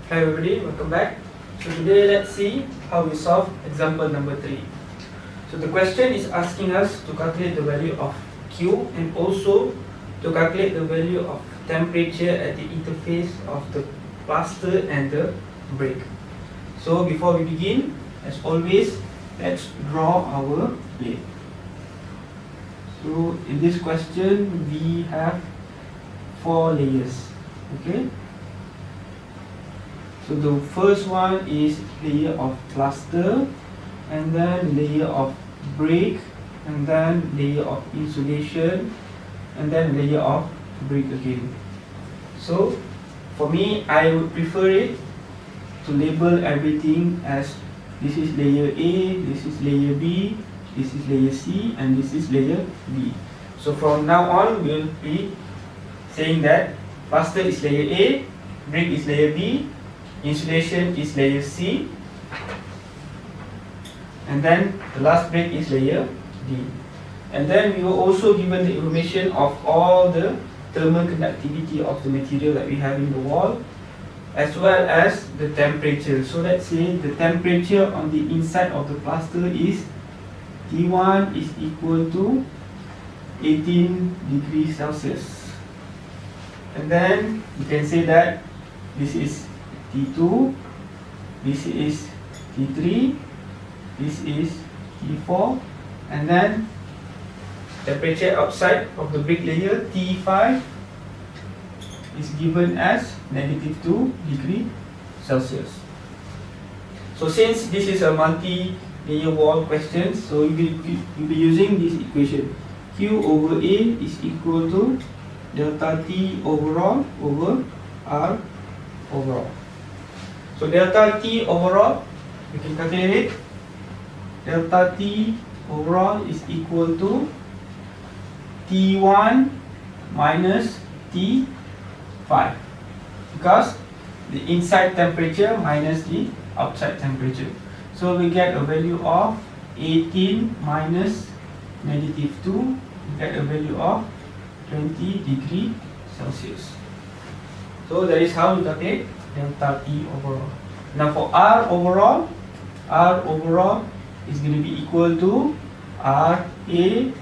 Hi everybody, welcome back. So today let's see how we solve example number 3. So the question is asking us to calculate the value of Q and also to calculate the value of temperature at the interface of the plaster and the brake. So before we begin, as always, let's draw our plate. So in this question we have 4 layers. Okay. So the first one is layer of plaster, and then layer of brake, and then layer of insulation, and then layer of brake again. So for me, I would prefer it to label everything as this is layer A, this is layer B, this is layer C, and this is layer B. So from now on, we'll be saying that plaster is layer A, brake is layer B, insulation is layer C, and then the last brake is layer D. And then we were also given the information of all the thermal conductivity of the material that we have in the wall, as well as the temperature. So let's say the temperature on the inside of the plaster is T1 is equal to 18 degrees Celsius. And then you can say that this is T2, this is T3, this is T4, and then temperature outside of the brake layer T5 is given as -2 degrees Celsius. So since this is a multi-layer wall question, so you'll be using this equation. Q over A is equal to delta T overall over R overall. So delta T overall, we can calculate it. Delta T overall is equal to T1 minus T5, because the inside temperature minus the outside temperature. So we get a value of 18 minus -2, we get a value of 20 degrees Celsius. So that is how we calculate delta T overall. Now for R overall is going to be equal to RA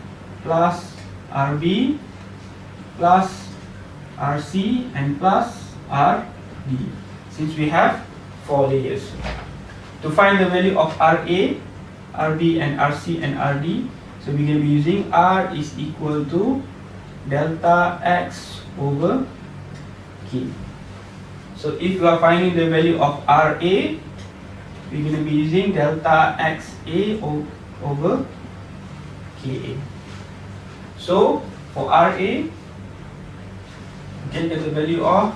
plus RB plus RC and plus RD, since we have 4 layers. To find the value of RA, RB and RC and RD, so we're going to be using R is equal to delta X over K. So if you are finding the value of RA, we're going to be using delta XA over KA. So for RA, we can get the value of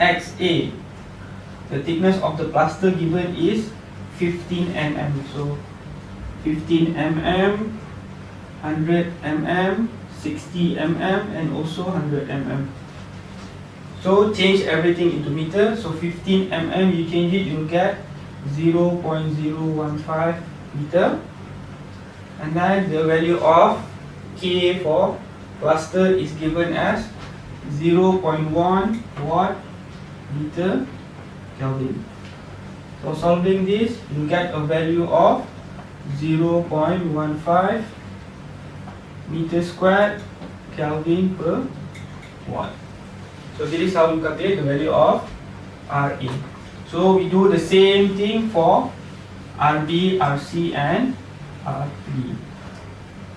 XA. The thickness of the plaster given is 15 mm. So 15 mm, 100 mm, 60 mm, and also 100 mm. So change everything into meter. So 15 mm, you change it, you'll get 0.015 meter. And then the value of K for plaster is given as 0.1 watt meter Kelvin. So solving this, you get a value of 0.15 meter squared Kelvin per watt. So this is how we calculate the value of RA. So we do the same thing for RB, RC and RD.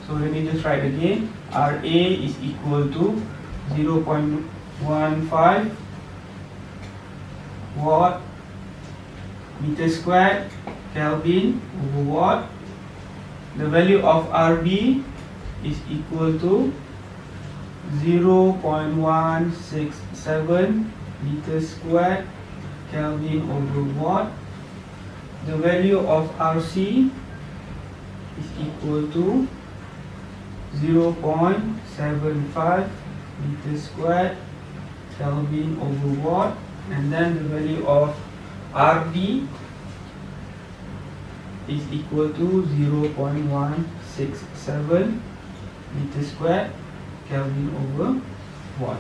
So let me just write again. RA is equal to 0.15 watt meter squared Kelvin over watt. The value of RB is equal to 0.167 meter squared Kelvin over watt. The value of RC is equal to 0.75 meter squared Kelvin over watt, and then the value of RD is equal to 0.167 meter squared Kelvin over watt.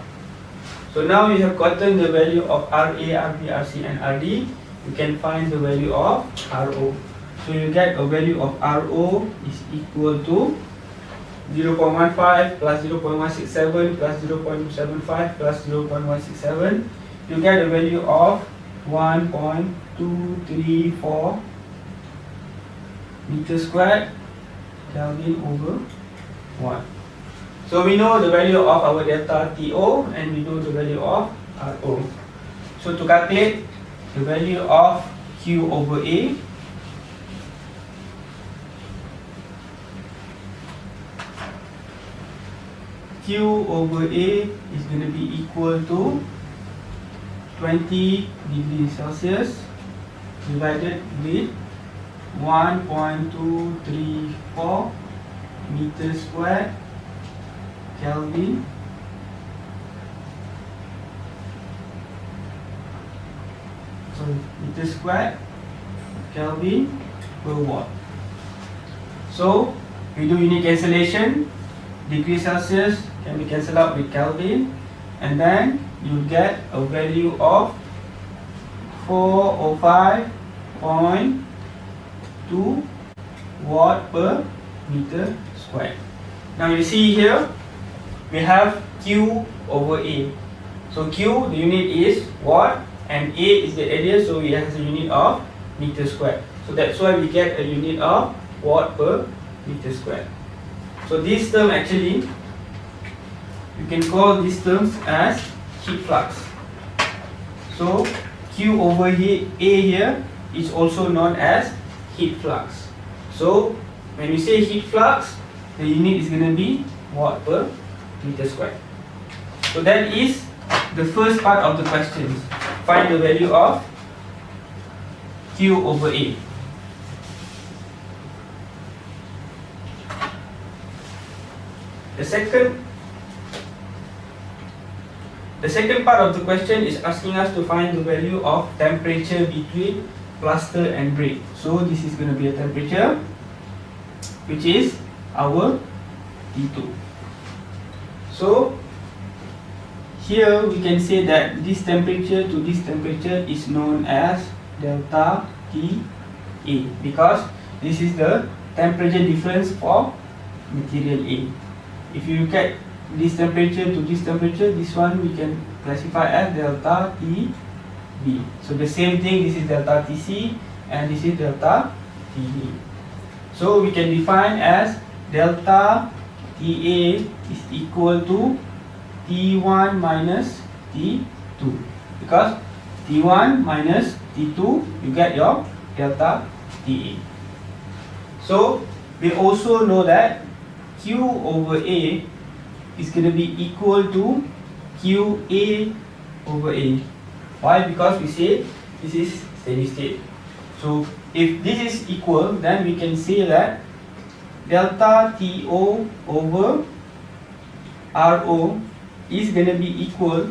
So now you have gotten the value of RA, RB, RC and RD. You can find the value of RO. So you get a value of RO is equal to 0.15 plus 0.167 plus 0.75 plus 0.167. You get a value of 1.234 meter squared Kelvin over 1. So we know the value of our delta TO and we know the value of RO. So to calculate the value of Q over A, Q over A is going to be equal to 20 degrees Celsius divided with 1.234 meter squared Kelvin meter squared Kelvin per watt. So we do unit cancellation. Degree Celsius can be cancelled out with Kelvin, and then you get a value of 405.2 watt per meter squared. Now you see here we have Q over A. So Q, the unit is watt, and A is the area, so it has a unit of meter squared. So that's why we get a unit of watt per meter squared. So this term actually, you can call these terms as heat flux. So Q over A here is also known as heat flux. So when we say heat flux, the unit is going to be watt per meter squared. So that is the first part of the question. Find the value of Q over A. The second part of the question is asking us to find the value of temperature between cluster and break. So this is going to be a temperature which is our T2. So here we can say that this temperature to this temperature is known as delta TA, because this is the temperature difference for material A. If you get this temperature to this temperature, this one we can classify as delta TB. So the same thing, this is delta TC and this is delta TB. So we can define as delta TA is equal to T1 minus T2, because T1 minus T2 you get your delta TA. So we also know that Q over A is going to be equal to QA over A. Why? Because we say this is steady state. So if this is equal, then we can say that delta TO over RO is going to be equal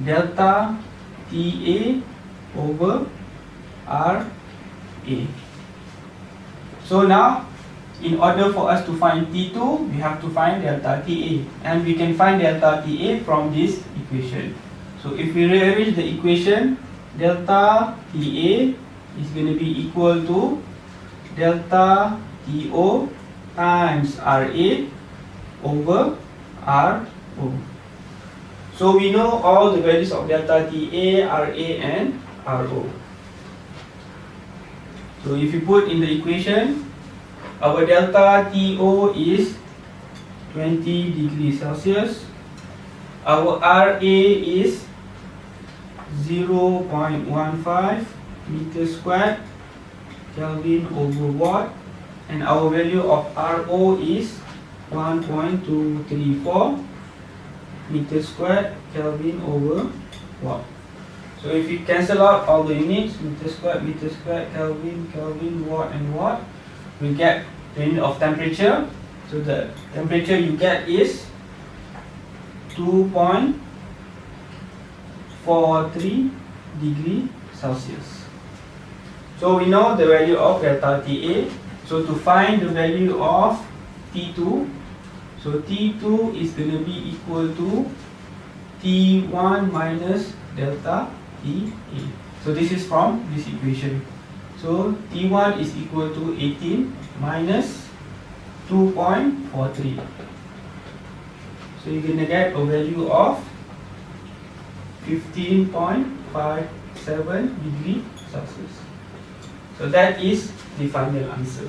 delta TA over RA. So now, in order for us to find T2, we have to find delta TA, and we can find delta TA from this equation. So if we rearrange the equation, delta TA is going to be equal to delta TO times RA over RO. So we know all the values of delta TA, RA and RO. So if you put in the equation, our delta TO is 20 degrees Celsius. Our RA is 0.15 meter squared Kelvin over watt, and our value of RO is 1.234 meter squared Kelvin over watt. So if you cancel out all the units, meter squared, Kelvin, Kelvin, watt and watt, we get the unit of temperature. So the temperature you get is 2.43 degree Celsius. So we know the value of delta TA. So to find the value of T2, so T2 is going to be equal to T1 minus delta TA. So this is from this equation. So T1 is equal to 18 minus 2.43. So you're going to get a value of 15.57 degree Celsius. So that is the final answer.